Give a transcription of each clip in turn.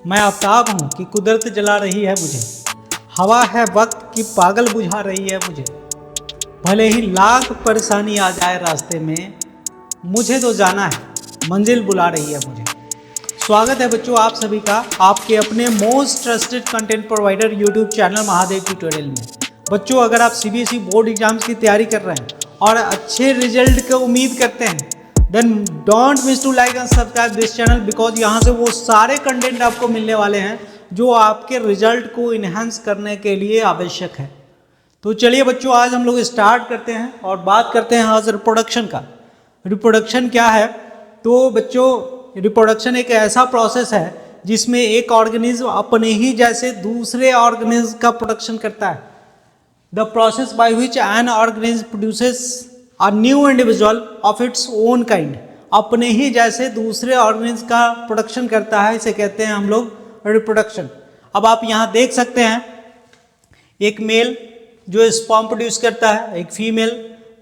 मैं आफ्ताब हूँ कि कुदरत जला रही है मुझे, हवा है वक्त की पागल बुझा रही है मुझे। भले ही लाख परेशानी आ जाए रास्ते में, मुझे तो जाना है, मंजिल बुला रही है मुझे। स्वागत है बच्चों आप सभी का आपके अपने most trusted content provider YouTube channel Mahadev tutorial में। बच्चों अगर आप सीबीएसई बोर्ड एग्जाम्स की तैयारी कर रहे हैं और अच्छे रिजल्ट की उम्मीद करते हैं, then don't miss to like and subscribe this channel, because यहाँ से वो सारे कंटेंट आपको मिलने वाले हैं जो आपके रिजल्ट को इन्हांस करने के लिए आवश्यक है। तो चलिए बच्चों आज हम लोग स्टार्ट करते हैं और बात करते हैं आज रिप्रोडक्शन का। रिप्रोडक्शन क्या है? तो बच्चों रिप्रोडक्शन एक ऐसा प्रोसेस है जिसमें एक ऑर्गेनिज्म अपने ही जैसे दूसरे ऑर्गेनिज्म का प्रोडक्शन करता है। The process by which an organism produces a new individual of its own kind, अपने ही जैसे दूसरे ऑर्गेनिज्म का प्रोडक्शन करता है, इसे कहते हैं हम लोग रिप्रोडक्शन। अब आप यहाँ देख सकते हैं एक मेल जो स्पर्म प्रोड्यूस करता है, एक फीमेल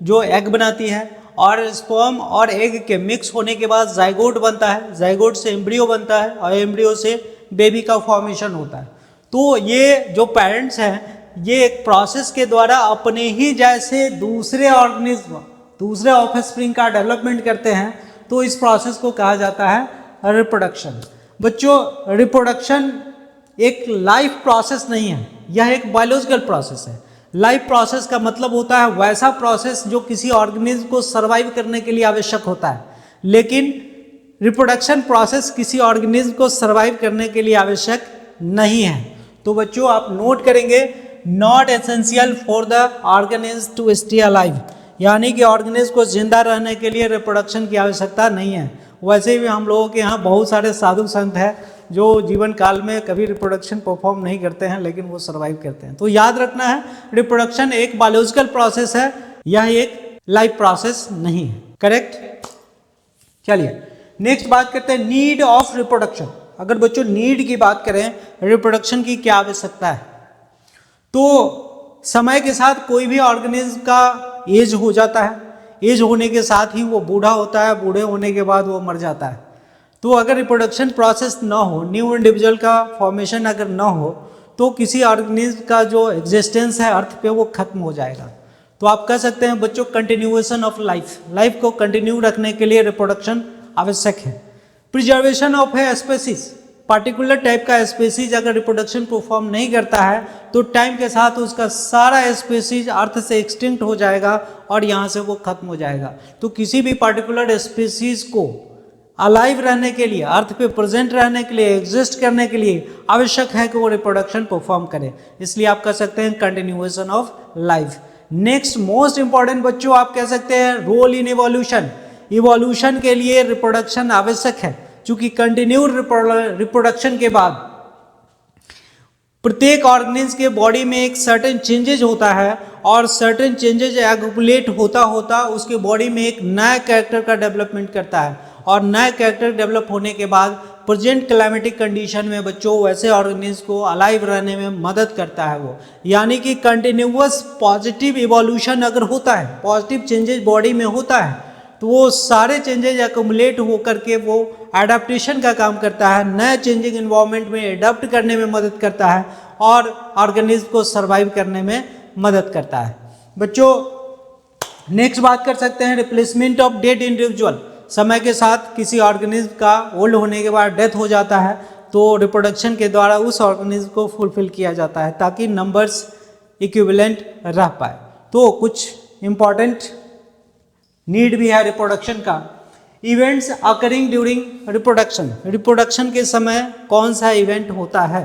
जो एग बनाती है, और स्पर्म और एग के मिक्स होने के बाद जाइगोट बनता है, जाइगोट से एम्ब्रियो बनता है और एम्ब्रियो से बेबी का फॉर्मेशन होता है। तो ये जो पेरेंट्स हैं ये एक प्रोसेस के द्वारा अपने ही जैसे दूसरे ऑर्गेनिज्म, दूसरे ऑफस्प्रिंग का डेवलपमेंट करते हैं। तो इस प्रोसेस को कहा जाता है रिप्रोडक्शन। बच्चों रिप्रोडक्शन एक लाइफ प्रोसेस नहीं है, यह एक बायोलॉजिकल प्रोसेस है। लाइफ प्रोसेस का मतलब होता है वैसा प्रोसेस जो किसी ऑर्गेनिज्म को सर्वाइव करने के लिए आवश्यक होता है, लेकिन रिप्रोडक्शन प्रोसेस किसी ऑर्गेनिज्म को सर्वाइव करने के लिए आवश्यक नहीं है। तो बच्चों आप नोट करेंगे, not essential for the organism to stay alive, यानी कि ऑर्गेनिज्म को जिंदा रहने के लिए रिप्रोडक्शन की आवश्यकता नहीं है। वैसे भी हम लोगों के यहाँ बहुत सारे साधु संत हैं जो जीवन काल में कभी रिप्रोडक्शन परफॉर्म नहीं करते हैं, लेकिन वो सर्वाइव करते हैं। तो याद रखना है रिप्रोडक्शन एक बायोलॉजिकल प्रोसेस है, यह एक लाइफ प्रोसेस नहीं है। करेक्ट? चलिए नेक्स्ट बात करते हैं नीड ऑफ रिप्रोडक्शन। अगर बच्चों नीड की बात करें, रिप्रोडक्शन की क्या आवश्यकता है, तो समय के साथ कोई भी ऑर्गेनिज्म का एज हो जाता है, एज होने के साथ ही वो बूढ़ा होता है, बूढ़े होने के बाद वो मर जाता है। तो अगर रिप्रोडक्शन प्रोसेस ना हो, न्यू इंडिविजुअल का फॉर्मेशन अगर ना हो, तो किसी ऑर्गेनिज्म का जो एग्जिस्टेंस है अर्थ पे वो खत्म हो जाएगा। तो आप कह सकते हैं बच्चों कंटिन्यूएशन ऑफ लाइफ, लाइफ को कंटिन्यू रखने के लिए रिप्रोडक्शन आवश्यक है। Preservation of a species, particular type का स्पेसीज अगर रिप्रोडक्शन परफॉर्म नहीं करता है तो टाइम के साथ उसका सारा स्पेसीज अर्थ से एक्सटिंक्ट हो जाएगा और यहाँ से वो खत्म हो जाएगा। तो किसी भी पार्टिकुलर स्पेसीज को अलाइव रहने के लिए, अर्थ पे प्रेजेंट रहने के लिए, एग्जिस्ट करने के लिए आवश्यक है कि वो रिप्रोडक्शन परफॉर्म करे। इसलिए आप कह सकते हैं continuation of life. Next most important बच्चों आप कह सकते हैं रोल इन इवोल्यूशन। इवोल्यूशन के लिए रिप्रोडक्शन आवश्यक है, क्योंकि कंटिन्यू रिप्रोडक्शन के बाद प्रत्येक ऑर्गेनिज्म के बॉडी में एक सर्टेन चेंजेज होता है और सर्टेन चेंजेज एक्यूमुलेट होता होता उसके बॉडी में एक नया कैरेक्टर का डेवलपमेंट करता है, और नया कैरेक्टर डेवलप होने के बाद प्रेजेंट क्लाइमेटिक कंडीशन में बच्चों वैसे ऑर्गेनिज्म को अलाइव रहने में मदद करता है वो। यानी कि कंटिन्यूअस पॉजिटिव इवोल्यूशन अगर होता है, पॉजिटिव चेंजेज बॉडी में होता है, तो वो सारे चेंजेज एक्यूमुलेट होकर के वो एडाप्टेशन का काम करता है, नए चेंजिंग इन्वायरमेंट में एडाप्ट करने में मदद करता है और ऑर्गेनिज्म को सर्वाइव करने में मदद करता है। बच्चों नेक्स्ट बात कर सकते हैं रिप्लेसमेंट ऑफ डेड इंडिविजुअल। समय के साथ किसी ऑर्गेनिज्म का ओल्ड होने के बाद डेथ हो जाता है, तो रिप्रोडक्शन के द्वारा उस ऑर्गेनिज्म को फुलफिल किया जाता है ताकि नंबर्स इक्विवेलेंट रह पाए। तो कुछ इंपॉर्टेंट नीड भी है रिप्रोडक्शन का। Events occurring during reproduction, reproduction के समय कौन सा इवेंट होता है?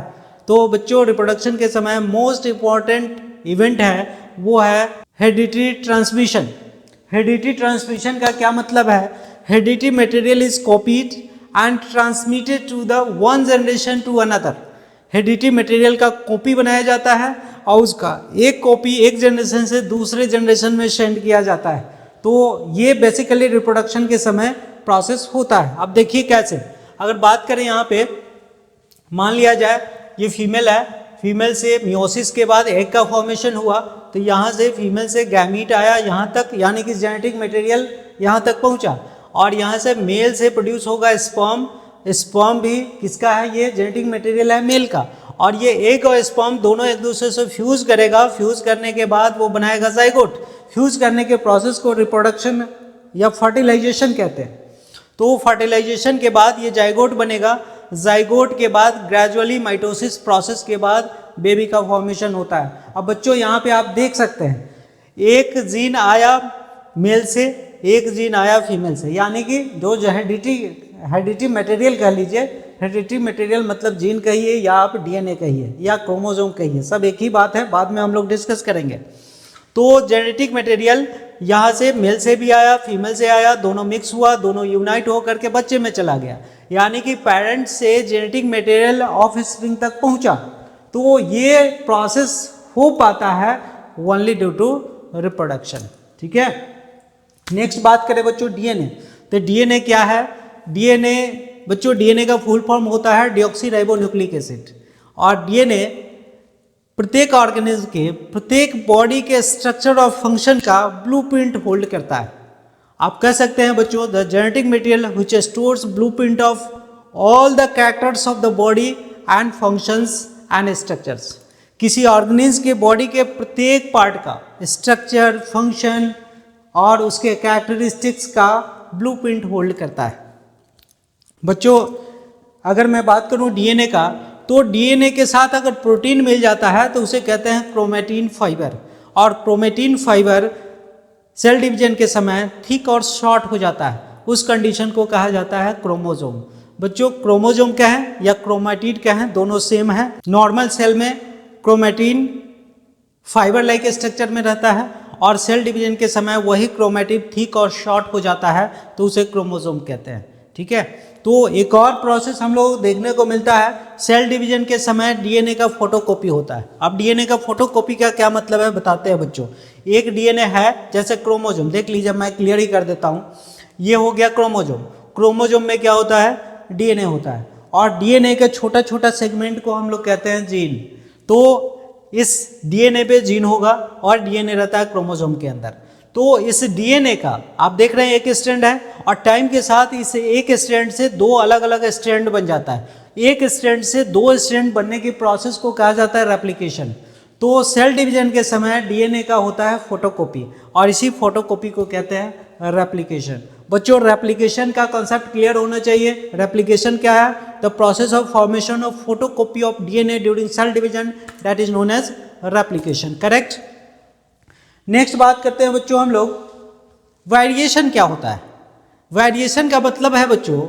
तो बच्चों रिप्रोडक्शन के समय मोस्ट इंपॉर्टेंट इवेंट है वो है हेरिडिटरी ट्रांसमिशन। हेरिडिटरी ट्रांसमिशन का क्या मतलब है? Hereditary material is copied and transmitted to the one generation to another. Hereditary material का कॉपी बनाया जाता है और उसका एक कॉपी एक जनरेशन से दूसरे जनरेशन में सेंड किया जाता है। तो ये बेसिकली रिप्रोडक्शन के समय प्रोसेस होता है। अब देखिए कैसे, अगर बात करें यहाँ पे मान लिया जाए ये फीमेल है, फीमेल से मियोसिस के बाद एग का फॉर्मेशन हुआ, तो यहाँ से फीमेल से गैमीट आया यहाँ तक, यानी कि जेनेटिक मटेरियल यहाँ तक पहुँचा, और यहाँ से मेल से प्रोड्यूस होगा स्पर्म, स्पर्म भी किसका है, ये जेनेटिक मटेरियल है मेल का, और ये एग और स्पर्म दोनों एक दूसरे से फ्यूज करेगा, फ्यूज करने के बाद वो बनाएगा जाइगोट। फ्यूज करने के प्रोसेस को रिप्रोडक्शन या फर्टिलाइजेशन कहते हैं। तो फर्टिलाइजेशन के बाद ये जाइगोट बनेगा, जाइगोट के बाद ग्रेजुअली माइटोसिस प्रोसेस के बाद बेबी का फॉर्मेशन होता है। अब बच्चों यहाँ पे आप देख सकते हैं, एक जीन आया मेल से, एक जीन आया फीमेल से, यानी कि जो हेरिडिटी मटेरियल कह लीजिए, हेरिडिटी मटेरियल मतलब जीन कहिए या आप डीएनए कहिए या क्रोमोसोम कहिए, सब एक ही बात है, बाद में हम लोग डिस्कस करेंगे। तो जेनेटिक मटेरियल यहाँ से मेल से भी आया, फीमेल से आया, दोनों मिक्स हुआ, दोनों यूनाइट होकर के बच्चे में चला गया, यानी कि पेरेंट्स से जेनेटिक मटेरियल ऑफ स्प्रिंग तक पहुँचा। तो ये प्रोसेस हो पाता है ओनली ड्यू टू रिप्रोडक्शन। ठीक है, नेक्स्ट बात करें बच्चों डीएनए। तो डीएनए क्या है? डीएनए बच्चों, डीएनए का फुल फॉर्म होता है डीऑक्सीराइबोन्यूक्लिक एसिड, और डीएनए प्रत्येक ऑर्गेनिज्म के, प्रत्येक बॉडी के स्ट्रक्चर और फंक्शन का ब्लूप्रिंट होल्ड करता है। आप कह सकते हैं बच्चों, the genetic material which stores blueprint of all the characters of the body and functions and structures. किसी ऑर्गेनिज्म के बॉडी के प्रत्येक पार्ट का स्ट्रक्चर, फंक्शन और उसके कैरेक्टरिस्टिक्स का ब्लूप्रिंट होल्ड करता है। बच्चों अगर मैं बात करूं डीएनए का, तो डीएनए के साथ अगर प्रोटीन मिल जाता है तो उसे कहते हैं क्रोमेटिन फाइबर, और क्रोमेटिन फाइबर सेल डिवीजन के समय थिक और शॉर्ट हो जाता है, उस कंडीशन को कहा जाता है क्रोमोसोम। बच्चों क्रोमोसोम क्या है या क्रोमेटिड क्या है, दोनों सेम है। नॉर्मल सेल में क्रोमेटिन फाइबर लाइक स्ट्रक्चर में रहता है, और सेल डिवीजन के समय वही क्रोमेटिड थिक और शॉर्ट हो जाता है, तो उसे क्रोमोसोम कहते हैं। ठीक है, तो एक और प्रोसेस हम लोग देखने को मिलता है, सेल डिवीजन के समय डीएनए का फोटोकॉपी होता है। अब डीएनए का फोटोकॉपी का क्या मतलब है बताते हैं बच्चों। एक डीएनए है, जैसे क्रोमोसोम देख लीजिए, मैं क्लियर ही कर देता हूँ। ये हो गया क्रोमोसोम, क्रोमोसोम में क्या होता है, डीएनए होता है, और डीएनए के छोटा छोटा सेगमेंट को हम लोग कहते हैं जीन। तो इस डीएनए पे जीन होगा और डीएनए रहता है क्रोमोसोम के अंदर। तो इस डीएनए का आप देख रहे हैं एक स्ट्रैंड है, और टाइम के साथ इस एक स्ट्रैंड से दो अलग अलग स्ट्रैंड बन जाता है। एक स्ट्रैंड से दो स्ट्रैंड बनने की प्रोसेस को कहा जाता है रेप्लिकेशन। तो सेल डिवीजन के समय डीएनए का होता है फोटोकॉपी, और इसी फोटोकॉपी को कहते हैं रेप्लिकेशन। बच्चों रेप्लिकेशन का कॉन्सेप्ट क्लियर होना चाहिए। रेप्लिकेशन क्या है? The process of formation of photocopy of DNA during cell division, that is known as replication. Correct. Next बात करते हैं बच्चों हम लोग, वेरिएशन क्या होता है। वेरिएशन का मतलब है बच्चों,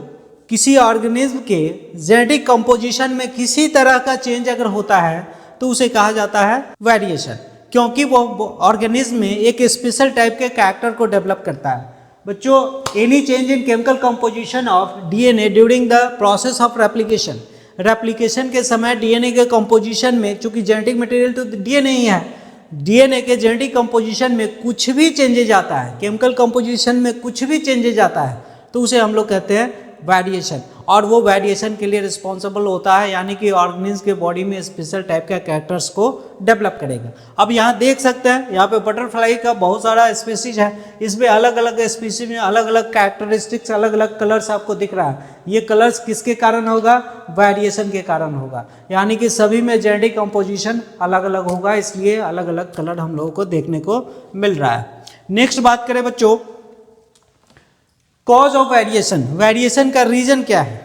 किसी ऑर्गेनिज्म के जेनेटिक कंपोजिशन में किसी तरह का चेंज अगर होता है तो उसे कहा जाता है वेरिएशन, क्योंकि वो ऑर्गेनिज्म में एक स्पेशल टाइप के कैरेक्टर को डेवलप करता है। बच्चों any change in chemical composition of DNA during the process of replication, replication के समय डीएनए के कंपोजिशन में, चूंकि जेनेटिक मटेरियल तो डीएनए ही है, डीएनए के जेनेटिक कंपोजिशन में कुछ भी चेंजेज आता है, केमिकल कंपोजिशन में कुछ भी चेंजेज आता है, तो उसे हम लोग कहते हैं वेरिएशन। और वो वेरिएशन के लिए रिस्पॉन्सिबल होता है, यानी कि ऑर्गेनिज्म के बॉडी में स्पेशल टाइप के कैरेक्टर्स को डेवलप करेगा। अब यहाँ देख सकते हैं, यहाँ पे बटरफ्लाई का बहुत सारा स्पीसीज है, इसमें अलग अलग स्पीसीज में अलग अलग कैरेक्टरिस्टिक्स, अलग अलग कलर्स आपको दिख रहा है। ये कलर्स किसके कारण होगा? वेरिएशन के कारण होगा, यानी कि सभी में जेनेटिक कंपोजिशन अलग अलग होगा, इसलिए अलग अलग कलर हम लोगों को देखने को मिल रहा है। नेक्स्ट बात करें बच्चों, कॉज ऑफ वेरिएशन। वेरिएशन का रीजन क्या है,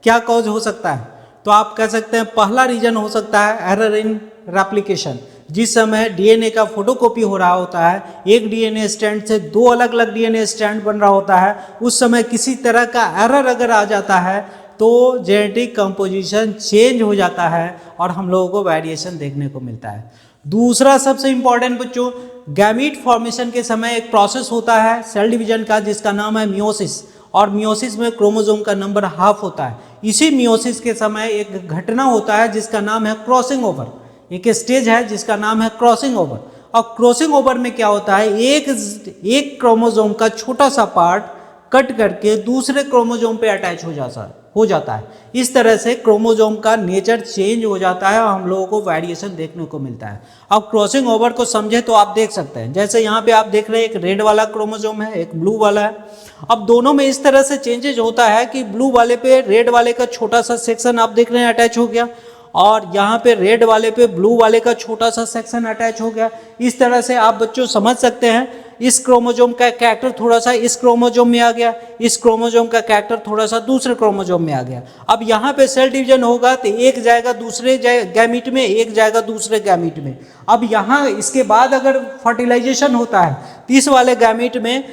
क्या कॉज हो सकता है? तो आप कह सकते हैं पहला रीजन हो सकता है एरर इन रेप्लिकेशन। जिस समय डीएनए का फोटोकॉपी हो रहा होता है, एक डीएनए स्ट्रैंड से दो अलग अलग डीएनए स्ट्रैंड बन रहा होता है, उस समय किसी तरह का एरर अगर आ जाता है तो जेनेटिक कंपोजिशन चेंज हो जाता है और हम लोगों को वेरिएशन देखने को मिलता है। दूसरा सबसे इंपॉर्टेंट बच्चों, गैमीट फॉर्मेशन के समय एक प्रोसेस होता है सेल डिवीजन का, जिसका नाम है मियोसिस, और मियोसिस में क्रोमोसोम का नंबर हाफ होता है। इसी मियोसिस के समय एक घटना होता है जिसका नाम है क्रॉसिंग ओवर, एक स्टेज है जिसका नाम है क्रॉसिंग ओवर। और क्रॉसिंग ओवर में क्या होता है, एक क्रोमोसोम का छोटा सा पार्ट कट करके दूसरे क्रोमोसोम पे अटैच हो जाता है, हो जाता है। इस तरह से क्रोमोसोम का नेचर चेंज हो जाता है और हम लोगों को वेरिएशन देखने को मिलता है। अब क्रॉसिंग ओवर को समझे तो आप देख सकते हैं, जैसे यहाँ पे आप देख रहे हैं एक रेड वाला क्रोमोसोम है, एक ब्लू वाला है। अब दोनों में इस तरह से चेंजेज होता है कि ब्लू वाले पे रेड वाले का छोटा सा सेक्शन आप देख रहे हैं अटैच हो गया, और यहाँ पे रेड वाले पे ब्लू वाले का छोटा सा सेक्शन अटैच हो गया। इस तरह से आप बच्चों समझ सकते हैं इस क्रोमोसोम का कैरेक्टर थोड़ा सा इस क्रोमोसोम में आ गया, इस क्रोमोसोम का कैरेक्टर थोड़ा सा दूसरे क्रोमोसोम में आ गया। अब यहाँ पे सेल डिवीजन होगा तो एक जाएगा दूसरे गैमीट में, एक जाएगा दूसरे गैमीट में। अब यहाँ इसके बाद अगर फर्टिलाइजेशन होता है तो इस वाले गैमीट में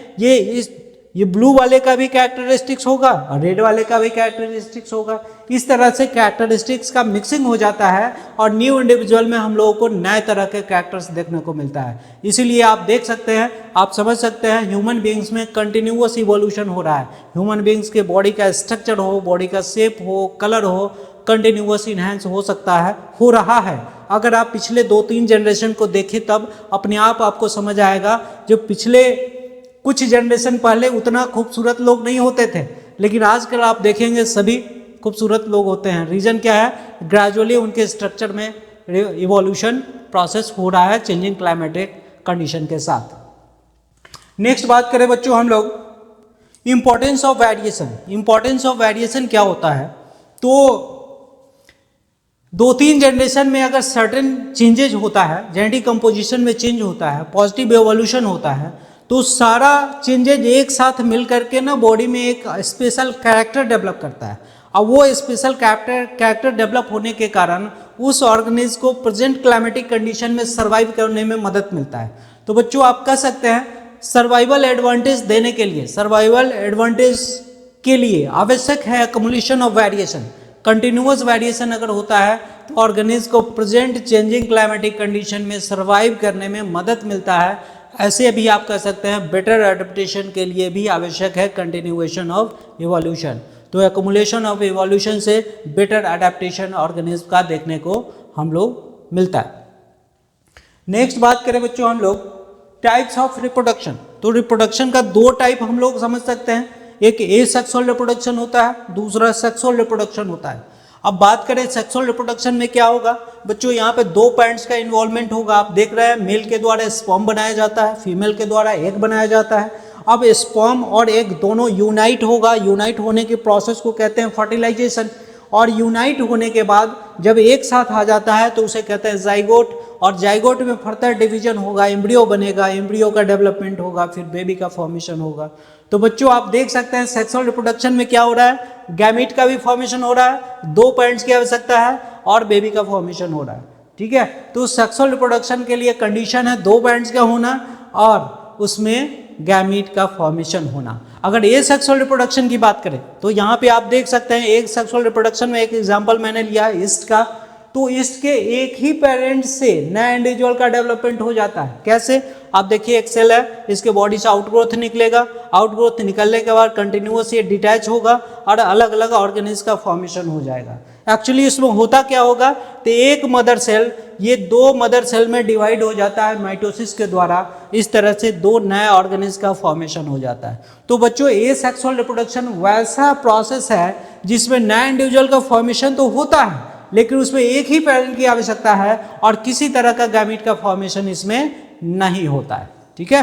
ये ब्लू वाले का भी कैरेक्टरिस्टिक्स होगा और रेड वाले का भी कैरेक्टरिस्टिक्स होगा। इस तरह से कैरेक्टरिस्टिक्स का मिक्सिंग हो जाता है और न्यू इंडिविजुअल में हम लोगों को नए तरह के कैरेक्टर्स देखने को मिलता है। इसीलिए आप देख सकते हैं, आप समझ सकते हैं ह्यूमन बींग्स में कंटिन्यूअस इवोल्यूशन हो रहा है। ह्यूमन बींग्स के बॉडी का स्ट्रक्चर हो, बॉडी का शेप हो, कलर हो, कंटिन्यूअस इनहेंस हो सकता है, हो रहा है। अगर आप पिछले 2-3 जनरेशन को देखें तब अपने आप आपको समझ आएगा, जो पिछले कुछ जनरेशन पहले उतना खूबसूरत लोग नहीं होते थे, लेकिन आजकल आप देखेंगे सभी खूबसूरत लोग होते हैं। रीज़न क्या है? ग्रेजुअली उनके स्ट्रक्चर में इवोल्यूशन प्रोसेस हो रहा है चेंजिंग क्लाइमेटिक कंडीशन के साथ। नेक्स्ट बात करें बच्चों हम लोग importance of variation. Importance of variation क्या होता है? तो 2-3 जनरेशन में अगर सर्टेन चेंजेज होता है, जेनेटिक कंपोजिशन में चेंज होता है, पॉजिटिव एवोल्यूशन होता है, तो सारा चेंजेज एक साथ मिल करके ना बॉडी में एक स्पेशल कैरेक्टर डेवलप करता है। अब वो स्पेशल कैरेक्टर डेवलप होने के कारण उस ऑर्गेनिज्म को प्रेजेंट क्लाइमेटिक कंडीशन में सर्वाइव करने में मदद मिलता है। तो बच्चों आप कह सकते हैं सर्वाइवल एडवांटेज देने के लिए, सर्वाइवल एडवांटेज के लिए आवश्यक है accumulation of variation. Continuous variation अगर होता है तो ऑर्गेनिज्म को प्रेजेंट चेंजिंग क्लाइमेटिक कंडीशन में सर्वाइव करने में मदद मिलता है। ऐसे भी आप कह सकते हैं बेटर एडेप्टेशन के लिए भी आवश्यक है कंटिन्यूएशन ऑफ इवोल्यूशन। तो एक्युमुलेशन ऑफ इवोल्यूशन से बेटर एडेप्टेशन ऑर्गेनिज्म का देखने को हम लोग मिलता है। नेक्स्ट बात करें बच्चों हम लोग टाइप्स ऑफ रिप्रोडक्शन। तो रिप्रोडक्शन का 2 टाइप हम लोग समझ सकते हैं, एक एसेक्सुअल रिप्रोडक्शन होता है, दूसरा सेक्सुअल रिप्रोडक्शन होता है। अब बात करें सेक्सुअल रिप्रोडक्शन में क्या होगा बच्चों, यहाँ पे 2 पेरेंट्स का इन्वॉल्वमेंट होगा। आप देख रहे हैं मेल के द्वारा स्पर्म बनाया जाता है, फीमेल के द्वारा एग बनाया जाता है। अब स्पर्म और एग दोनों यूनाइट होगा, यूनाइट होने के प्रोसेस को कहते हैं फर्टिलाइजेशन। और यूनाइट होने के बाद जब एक साथ आ जाता है तो उसे कहते हैं जाइगोट, और जाइगोट में फर्दर डिवीजन होगा, एम्ब्रियो बनेगा, एम्ब्रियो का डेवलपमेंट होगा, फिर बेबी का फॉर्मेशन होगा। तो बच्चों आप देख सकते हैं सेक्सुअल रिप्रोडक्शन में क्या हो रहा है, गैमीट का भी फॉर्मेशन हो रहा है, 2 पेरेंट्स की आवश्यकता है और बेबी का फॉर्मेशन हो रहा है। ठीक है, तो सेक्सुअल रिप्रोडक्शन के लिए कंडीशन है 2 पेरेंट्स का होना और उसमें गैमीट का फॉर्मेशन होना। अगर ए सेक्सुअल रिप्रोडक्शन की बात करें तो यहाँ पे आप देख सकते हैं एक सेक्सुअल रिप्रोडक्शन में एक एग्जांपल मैंने लिया है ईस्ट का। तो ईस्ट के एक ही पेरेंट से नया इंडिविजुअल का डेवलपमेंट हो जाता है। कैसे? आप देखिए एक सेल है, इसके बॉडी से आउटग्रोथ निकलेगा, आउटग्रोथ निकलने के बाद कंटिन्यूअस ये डिटैच होगा और अलग अलग ऑर्गेनिज्म का फॉर्मेशन हो जाएगा। एक्चुअली इसमें होता क्या होगा तो एक मदर सेल ये 2 मदर सेल में डिवाइड हो जाता है माइटोसिस के द्वारा। इस तरह से 2 नए ऑर्गेनिज्म का फॉर्मेशन हो जाता है। तो बच्चों ए सेक्सुअल रिप्रोडक्शन वैसा प्रोसेस है जिसमें नए इंडिविजुअल का फॉर्मेशन तो होता है लेकिन उसमें एक ही पेरेंट की आवश्यकता है और किसी तरह का गैमीट का फॉर्मेशन इसमें नहीं होता है। ठीक है,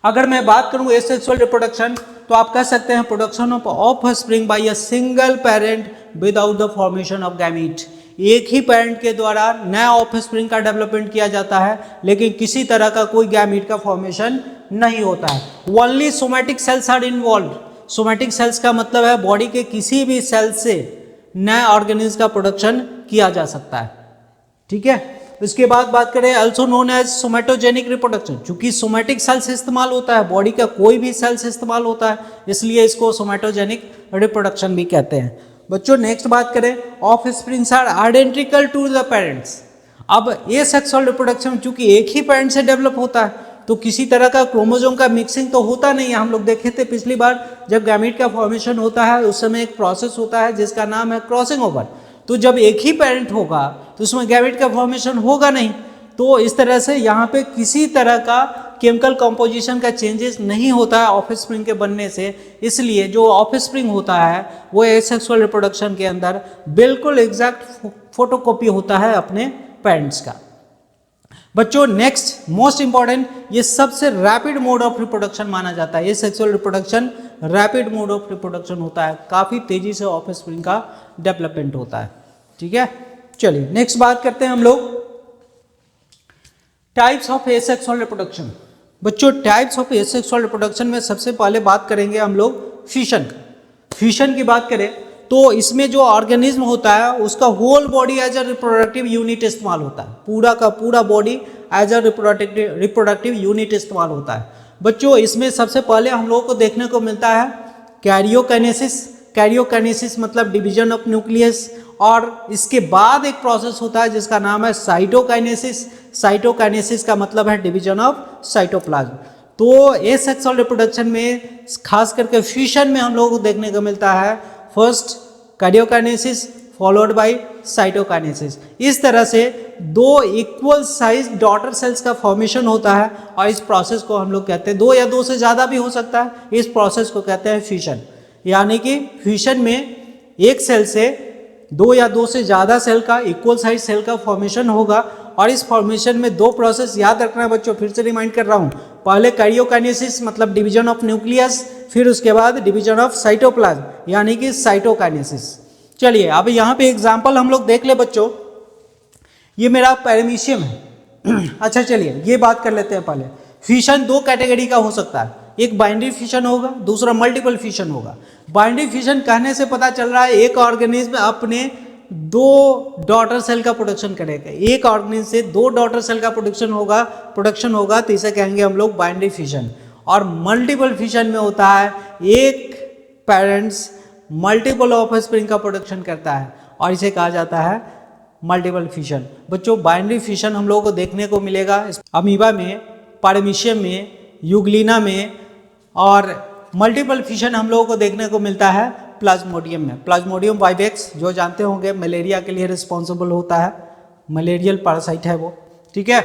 अगर मैं बात करूं एसेक्सुअल रिप्रोडक्शन तो आप कह सकते हैं production of offspring by a single parent without the formation of gamete. एक ही पेरेंट के द्वारा नया ऑफस्प्रिंग का डेवलपमेंट किया जाता है लेकिन किसी तरह का कोई गैमीट का फॉर्मेशन नहीं होता है। Only somatic cells are involve. Somatic cells का मतलब है बॉडी के किसी भी सेल से नए ऑर्गेनिज्म का प्रोडक्शन किया जा सकता है। ठीक है, इसके बाद बात करें also known as somatogenic reproduction. चूंकि सोमैटिक सेल्स इस्तेमाल होता है, बॉडी का कोई भी सेल्स इस्तेमाल होता है, इसलिए इसको सोमैटोजेनिक रिप्रोडक्शन भी कहते हैं। बच्चों नेक्स्ट बात करें offsprings are identical to the parents. अब ये सेक्सुअल रिप्रोडक्शन चूंकि एक ही पेरेंट से डेवलप होता है तो किसी तरह का क्रोमोसोम का मिक्सिंग तो होता नहीं है। हम लोग देखे थे पिछली बार जब गैमीट का फॉर्मेशन होता है उस समय एक प्रोसेस होता है जिसका नाम है क्रॉसिंग ओवर। तो जब एक ही पेरेंट होगा तो उसमें गैमीट का फॉर्मेशन होगा नहीं। तो इस तरह से यहाँ पे किसी तरह का केमिकल कंपोजिशन का चेंजेस नहीं होता है ऑफस्प्रिंग के बनने से, इसलिए जो ऑफस्प्रिंग होता है वो एसेक्सुअल रिप्रोडक्शन के अंदर बिल्कुल एग्जैक्ट फोटोकॉपी होता है अपने पेरेंट्स का। बच्चों नेक्स्ट मोस्ट इंपॉर्टेंट, ये सबसे रैपिड मोड ऑफ रिप्रोडक्शन माना जाता है। ये sexual reproduction rapid mode of reproduction होता है, काफ़ी तेजी से ऑफस्प्रिंग का डेवलपमेंट होता है। ठीक है, चलिए नेक्स्ट बात करते हैं हम लोग टाइप्स ऑफ एसेक्सुअल रिप्रोडक्शन। बच्चों टाइप्स ऑफ एसेक्सुअल रिप्रोडक्शन में सबसे पहले बात करेंगे हम लोग फिशन। फिशन की बात करें तो इसमें जो ऑर्गेनिज्म होता है उसका whole body as a reproductive unit इस्तेमाल होता है, पूरा का पूरा body as a reproductive unit इस्तेमाल होता है। बच्चों इसमें सबसे पहले हम लोगों को देखने को मिलता है कैरियोकाइनेसिस। कैरियोकाइनेसिस मतलब डिवीजन ऑफ न्यूक्लियस, और इसके बाद एक प्रोसेस होता है जिसका नाम है साइटोकाइनेसिस। साइटोकाइनेसिस का मतलब है डिवीजन ऑफ साइटोप्लाज्म। तो एसेक्सुअल रिप्रोडक्शन में खास करके फ्यूजन में हम लोगों को देखने को मिलता है first karyokinesis followed by cytokinesis. इस तरह से दो इक्वल साइज डॉटर सेल्स का फॉर्मेशन होता है और इस प्रोसेस को हम लोग कहते हैं, दो या दो से ज़्यादा भी हो सकता है, इस प्रोसेस को कहते हैं फ्यूजन। यानी कि फ्यूजन में एक सेल से दो या दो से ज़्यादा सेल का इक्वल साइज सेल का फॉर्मेशन होगा, और इस फॉर्मेशन में दो प्रोसेस याद रखना है बच्चों, फिर से रिमाइंड कर रहा हूँ। पहले कैरियोकाइनेसिस मतलब डिवीजन ऑफ न्यूक्लियस, फिर उसके बाद डिवीजन ऑफ साइटोप्लाज्म यानी कि साइटोकाइनेसिस। चलिए अब यहाँ पे एग्जाम्पल हम लोग देख ले बच्चों, ये मेरा पैरामीशियम है। अच्छा चलिए ये बात कर लेते हैं पहले। फ्यूजन दो कैटेगरी का हो सकता है, एक बाइनरी फ्यूजन होगा, दूसरा मल्टीपल फ्यूजन होगा। बाइनरी फ्यूजन कहने से पता चल रहा है एक ऑर्गेनिज्म अपने दो डॉटर सेल का प्रोडक्शन करेगा, एक ऑर्गेनिज्म से दो डॉटर सेल का प्रोडक्शन होगा तो इसे कहेंगे हम लोग बाइनरी फ्यूजन। और मल्टीपल फ्यूजन में होता है एक पेरेंट्स मल्टीपल ऑफस्प्रिंग का प्रोडक्शन करता है और इसे कहा जाता है मल्टीपल फ्यूजन। बच्चों बाइनरी फ्यूजन हम लोगों को देखने को मिलेगा अमीबा में, पैरामीशियम में, यूग्लिना में, और मल्टीपल फ्यूजन हम लोगों को देखने को मिलता है प्लाज्मोडियम में। प्लाज्मोडियम वाइवेक्स जो जानते होंगे मलेरिया के लिए रिस्पॉन्सिबल होता है, मलेरियल पैरासाइट है वो। ठीक है,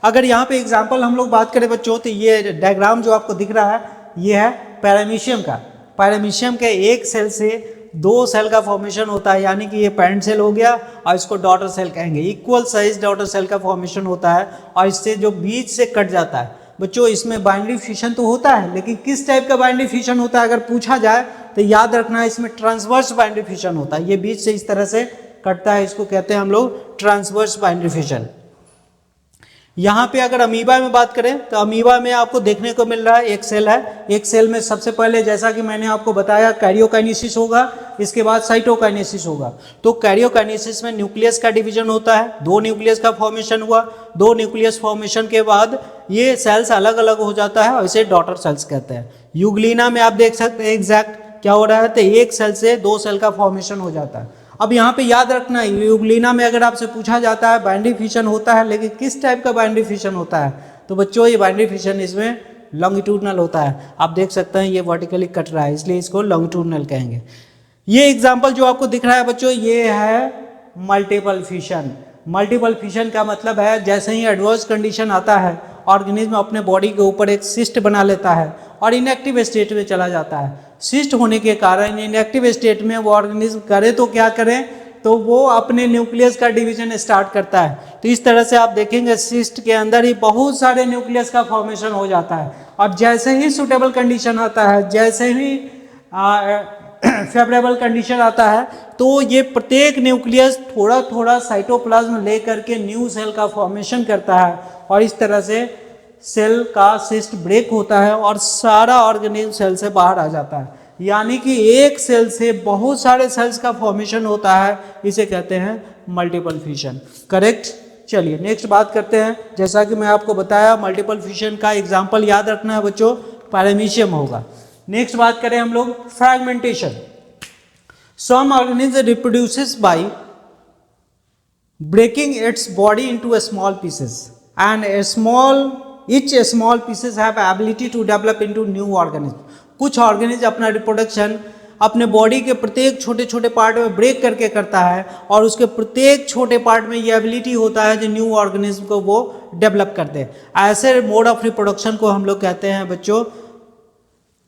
अगर यहाँ पे एग्जांपल हम लोग बात करें बच्चों तो ये डायग्राम जो आपको दिख रहा है ये है पैरामीशियम का। पैरामीशियम के एक सेल से दो सेल का फॉर्मेशन होता है, यानी कि ये पेरेंट सेल हो गया और इसको डॉटर सेल कहेंगे। इक्वल साइज डॉटर सेल का फॉर्मेशन होता है और इससे जो बीच से कट जाता है। बच्चों इसमें बाइनरी फ्यूजन तो होता है, लेकिन किस टाइप का बाइनरी फ्यूजन होता है अगर पूछा जाए तो याद रखना है इसमें ट्रांसवर्स बाइनरी फ्यूजन होता है। ये बीच से इस तरह से कटता है, इसको कहते हैं हम लोग ट्रांसवर्स बाइनरी फ्यूजन। यहाँ पे अगर अमीबा में बात करें तो अमीबा में आपको देखने को मिल रहा है एक सेल है, एक सेल में सबसे पहले जैसा कि मैंने आपको बताया कैरियोकाइनेसिस होगा, इसके बाद साइटोकाइनेसिस होगा। तो कैरियोकाइनेसिस में न्यूक्लियस का डिवीजन होता है, दो न्यूक्लियस का फॉर्मेशन हुआ, दो न्यूक्लियस फॉर्मेशन के बाद ये सेल्स अलग अलग हो जाता है और इसे डॉटर सेल्स कहते हैं। यूग्लिना में आप देख सकते हैं एग्जैक्ट क्या हो रहा है, तो एक सेल से दो सेल का फॉर्मेशन हो जाता है। अब यहाँ पे याद रखना है यूग्लिना में अगर आपसे पूछा जाता है बाइनरी फ्यूजन होता है, लेकिन किस टाइप का बाइनरी फ्यूजन होता है, तो बच्चों ये बाइनरी फ्यूजन इसमें लॉन्गिट्यूडनल होता है। आप देख सकते हैं ये वर्टिकली कट रहा है, इसलिए इसको लॉन्गिट्यूडनल कहेंगे। ये एग्जाम्पल जो आपको दिख रहा है बच्चों ये है मल्टीपल फ्यूजन। मल्टीपल फ्यूजन का मतलब है जैसे ही एडवर्स कंडीशन आता है ऑर्गेनिज्म अपने बॉडी के ऊपर एक सिस्ट बना लेता है और इनएक्टिव स्टेट में चला जाता है। सिस्ट होने के कारण इनएक्टिव स्टेट में वो ऑर्गेनिज्म करे तो क्या करें, तो वो अपने न्यूक्लियस का डिवीजन स्टार्ट करता है। तो इस तरह से आप देखेंगे सिस्ट के अंदर ही बहुत सारे न्यूक्लियस का फॉर्मेशन हो जाता है, और जैसे ही सूटेबल कंडीशन आता है, जैसे ही फेवरेबल कंडीशन आता है, तो ये प्रत्येक न्यूक्लियस थोड़ा थोड़ा साइटोप्लाज्म लेकर के न्यू सेल का फॉर्मेशन करता है, और इस तरह से सेल का सिस्ट ब्रेक होता है और सारा ऑर्गेनिज्म सेल से बाहर आ जाता है। यानी कि एक सेल से बहुत सारे सेल्स का फॉर्मेशन होता है, इसे कहते हैं मल्टीपल फ्यूजन। करेक्ट। चलिए नेक्स्ट बात करते हैं। जैसा कि मैं आपको बताया मल्टीपल फ्यूजन का एग्जाम्पल याद रखना है बच्चों, पैरामीशियम होगा। नेक्स्ट बात करें हम लोग fragmentation. Some organism reproduces by breaking its body into small pieces and each small pieces have ability to develop into new organism। कुछ ऑर्गेनिज्म अपना रिप्रोडक्शन अपने बॉडी के प्रत्येक छोटे छोटे पार्ट में ब्रेक करके करता है और उसके प्रत्येक छोटे पार्ट में ये एबिलिटी होता है जो न्यू ऑर्गेनिज्म को वो डेवलप करते हैं। ऐसे मोड ऑफ रिप्रोडक्शन को हम लोग कहते हैं बच्चों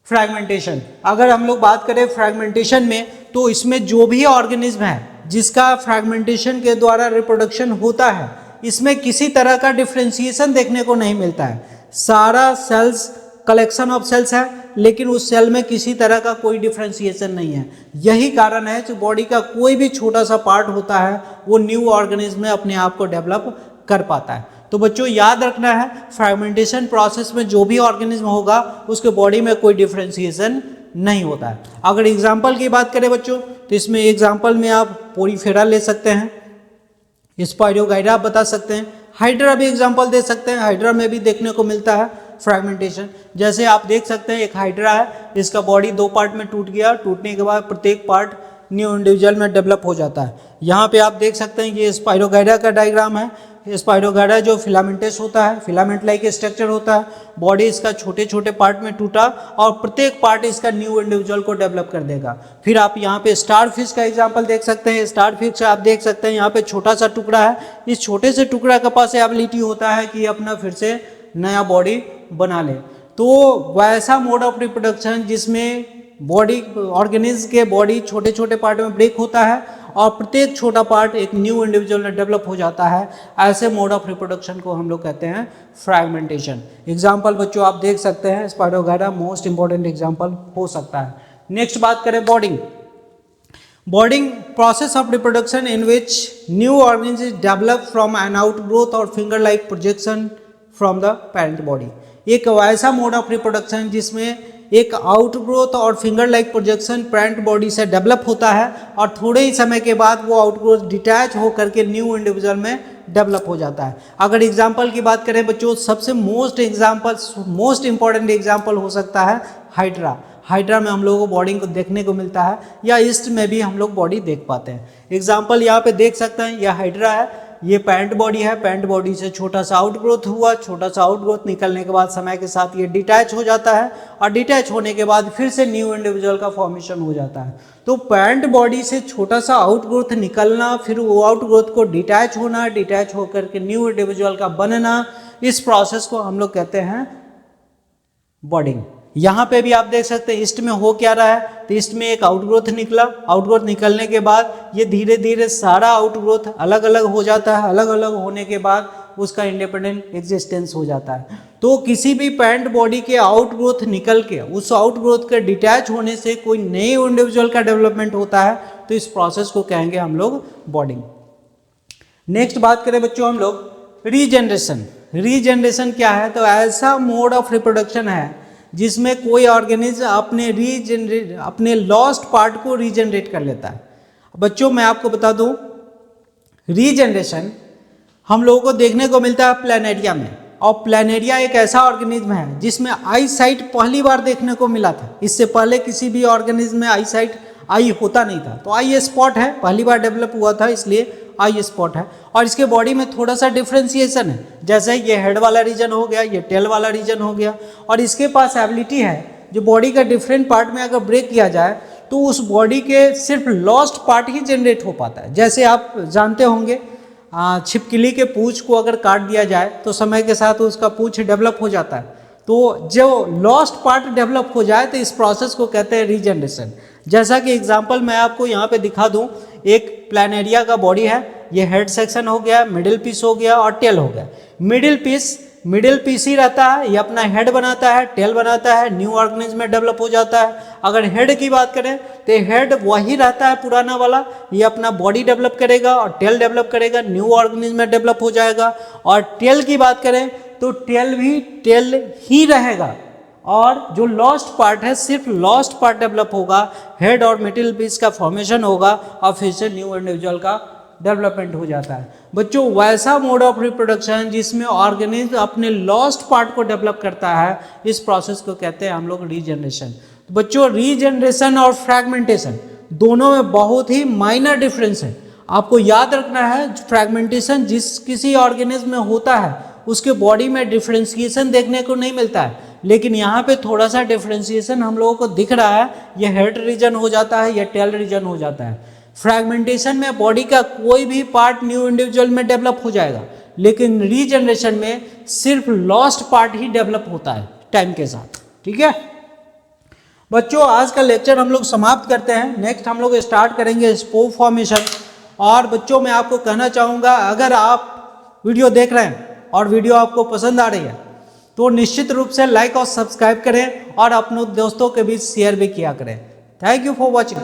फ्रैगमेंटेशन। अगर हम लोग बात करें फ्रैगमेंटेशन में, तो इसमें जो भी ऑर्गेनिज्म है जिसका फ्रैगमेंटेशन के द्वारा रिप्रोडक्शन होता है, इसमें किसी तरह का डिफ्रेंशिएशन देखने को नहीं मिलता है। सारा सेल्स कलेक्शन ऑफ सेल्स है, लेकिन उस सेल में किसी तरह का कोई डिफ्रेंशिएशन नहीं है। यही कारण है कि बॉडी का कोई भी छोटा सा पार्ट होता है वो न्यू ऑर्गेनिज्म में अपने आप को डेवलप कर पाता है। तो बच्चों याद रखना है, फ्रैगमेंटेशन प्रोसेस में जो भी ऑर्गेनिज्म होगा उसके बॉडी में कोई डिफ्रेंशिएशन नहीं होता है। अगर एग्जाम्पल की बात करें बच्चों, तो इसमें एग्जाम्पल में आप पोरीफेरा ले सकते हैं, स्पाइरोगाइडा आप बता सकते हैं, हाइड्रा भी एग्जाम्पल दे सकते हैं। हाइड्रा में भी देखने को मिलता है फ्रैगमेंटेशन। जैसे आप देख सकते हैं एक हाइड्रा है, इसका बॉडी दो पार्ट में टूट गया, टूटने के बाद प्रत्येक पार्ट न्यू इंडिविजुअल में डेवलप हो जाता है। यहाँ पे आप देख सकते हैं ये स्पाइरोगाइडा का डायग्राम है। स्पाइरोगाइडा जो फिलामेंटस होता है, फिलामेंट लाइक स्ट्रक्चर होता है, बॉडी इसका छोटे छोटे पार्ट में टूटा और प्रत्येक पार्ट इसका न्यू इंडिविजुअल को डेवलप कर देगा। फिर आप यहाँ पे स्टार फिश का एग्जांपल देख सकते हैं। स्टार फिश आप देख सकते हैं यहाँ पे छोटा सा टुकड़ा है, इस छोटे से टुकड़ा के पास एबिलिटी होता है कि अपना फिर से नया बॉडी बना ले। तो वैसा मोड ऑफ रिप्रोडक्शन जिसमें बॉडी ऑर्गेनिज्म के बॉडी छोटे छोटे पार्ट में ब्रेक होता है और प्रत्येक छोटा पार्ट एक न्यू इंडिविजुअल में डेवलप हो जाता है, ऐसे मोड ऑफ रिप्रोडक्शन को हम लोग कहते हैं फ्रैगमेंटेशन। एग्जाम्पल बच्चों आप देख सकते हैं, स्पाइरोगाइडा मोस्ट इंपॉर्टेंट एग्जाम्पल हो सकता है। नेक्स्ट बात करें budding. Budding process of reproduction in which new organism develop from an outgrowth और finger like projection from the parent body. एक ऐसा मोड ऑफ रिप्रोडक्शन जिसमें एक आउटग्रोथ और finger like projection parent body से डेवलप होता है और थोड़े ही समय के बाद वो आउटग्रोथ डिटैच होकर के न्यू इंडिविजुअल में डेवलप हो जाता है। अगर एग्जाम्पल की बात करें बच्चों, सबसे मोस्ट इंपॉर्टेंट एग्जाम्पल हो सकता है हाइड्रा। हाइड्रा में हम लोगों को बॉडी को देखने को मिलता है, या ईस्ट में भी हम लोग बॉडी देख पाते हैं। एग्जाम्पल यहाँ पे देख सकते हैं, यह हाइड्रा है, ये पैंट बॉडी है, पैंट बॉडी से छोटा सा आउटग्रोथ हुआ, छोटा सा आउटग्रोथ निकलने के बाद समय के साथ ये डिटैच हो जाता है और डिटैच होने के बाद फिर से न्यू इंडिविजुअल का फॉर्मेशन हो जाता है। तो पैंट बॉडी से छोटा सा आउटग्रोथ निकलना, फिर वो आउटग्रोथ को डिटैच होना, डिटैच होकर के न्यू इंडिविजुअल का बनना, इस प्रोसेस को हम लोग कहते हैं बॉडिंग। यहाँ पे भी आप देख सकते हैं ईस्ट में हो क्या रहा है, तो ईस्ट में एक आउटग्रोथ निकला, आउटग्रोथ निकलने के बाद ये धीरे धीरे सारा आउटग्रोथ अलग अलग हो जाता है, अलग अलग होने के बाद उसका इंडिपेंडेंट एग्जिस्टेंस हो जाता है। तो किसी भी पैंट बॉडी के आउटग्रोथ निकल के उस आउटग्रोथ के डिटैच होने से कोई नए इंडिविजुअल का डेवलपमेंट होता है, तो इस प्रोसेस को कहेंगे हम लोग बॉडिंग। नेक्स्ट बात करें बच्चों हम लोग रीजनरेशन। रीजनरेशन क्या है, तो ऐसा मोड ऑफ रिप्रोडक्शन है जिसमें कोई ऑर्गेनिज्म अपने लॉस्ट पार्ट को रीजनरेट कर लेता है। बच्चों मैं आपको बता दूं, रीजनरेशन हम लोगों को देखने को मिलता है प्लैनेरिया में, और प्लैनेरिया एक ऐसा ऑर्गेनिज्म है जिसमें आई साइट पहली बार देखने को मिला था। इससे पहले किसी भी ऑर्गेनिज्म में आई होता नहीं था, तो आई स्पॉट है, पहली बार डेवलप हुआ था इसलिए आई स्पॉट है। और इसके बॉडी में थोड़ा सा डिफ्रेंशिएशन है, जैसे ये हेड वाला रीजन हो गया, ये टेल वाला रीजन हो गया, और इसके पास एबिलिटी है जो बॉडी का डिफरेंट पार्ट में अगर ब्रेक किया जाए तो उस बॉडी के सिर्फ लॉस्ट पार्ट ही जनरेट हो पाता है। जैसे आप जानते होंगे छिपकली के पूंछ को अगर काट दिया जाए तो समय के साथ उसका पूंछ डेवलप हो जाता है, तो जो लॉस्ट पार्ट डेवलप हो जाए तो इस प्रोसेस को कहते हैं रीजनरेशन। जैसा कि एग्जांपल मैं आपको यहाँ पे दिखा दूँ, एक प्लैनेरिया का बॉडी है, ये हेड सेक्शन हो गया, मिडिल पीस हो गया और टेल हो गया। मिडिल पीस ही रहता है, ये अपना हेड बनाता है, टेल बनाता है, न्यू ऑर्गेनिज्म में डेवलप हो जाता है। अगर हेड की बात करें तो हेड वही रहता है पुराना वाला, ये अपना बॉडी डेवलप करेगा और टेल डेवलप करेगा, न्यू ऑर्गेनिज्म में डेवलप हो जाएगा। और टेल की बात करें तो टेल भी टेल ही रहेगा, और जो लॉस्ट पार्ट है सिर्फ लॉस्ट पार्ट डेवलप होगा, हेड और मिडिल पीस का फॉर्मेशन होगा और फिर से न्यू इंडिविजुअल का डेवलपमेंट हो जाता है। बच्चों वैसा मोड ऑफ रिप्रोडक्शन जिसमें ऑर्गेनिज्म अपने लॉस्ट पार्ट को डेवलप करता है, इस प्रोसेस को कहते हैं हम लोग रीजनरेशन। तो बच्चों रीजनरेशन और फ्रैगमेंटेशन दोनों में बहुत ही माइनर डिफरेंस है। आपको याद रखना है, फ्रैगमेंटेशन जिस किसी ऑर्गेनिज्म में होता है उसके बॉडी में डिफ्रेंशिएशन देखने को नहीं मिलता है, लेकिन यहाँ पे थोड़ा सा डिफ्रेंशिएशन हम लोगों को दिख रहा है, ये हेड रीजन हो जाता है, ये टेल रीजन हो जाता है। फ्रैगमेंटेशन में बॉडी का कोई भी पार्ट न्यू इंडिविजुअल में डेवलप हो जाएगा, लेकिन रीजनरेशन में सिर्फ लॉस्ट पार्ट ही डेवलप होता है टाइम के साथ। ठीक है बच्चों, आज का लेक्चर हम लोग समाप्त करते हैं। नेक्स्ट हम लोग स्टार्ट करेंगे स्पोर फॉर्मेशन। और बच्चों मैं आपको कहना चाहूँगा, अगर आप वीडियो देख रहे हैं और वीडियो आपको पसंद आ रही है तो निश्चित रूप से लाइक और सब्सक्राइब करें और अपने दोस्तों के बीच शेयर भी किया करें। Thank you for watching.